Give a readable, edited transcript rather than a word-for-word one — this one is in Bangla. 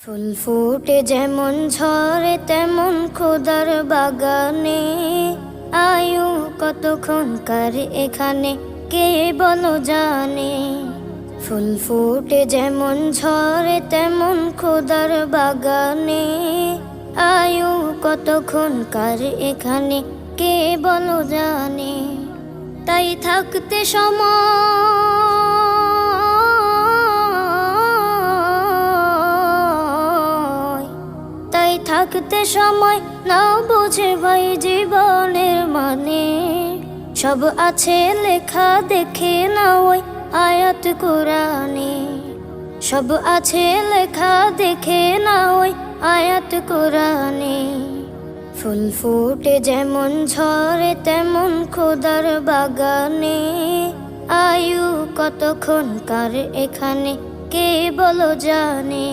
ফুল ফুটে যেমন ঝরে তেমন খোদার বাগানে, আয়ু কতক্ষণকার এখানে কে বলো জানে। ফুল ফুটে যেমন ঝরে তেমন খোদার বাগানে, আয়ু কতক্ষণকার এখানে কে বলো জানে। তাই থাকতে থাকতে সময় না বুঝে ভাই জীবনের মানে, সব আছে লেখা দেখে না ওই আয়াত কোরআনে। সব আছে লেখা দেখে না ওই আয়াত কোরআনে। ফুল ফুটে যেমন ঝরে তেমন খোদার বাগানে, আয়ু কতক্ষণকার এখানে কে বলো জানে।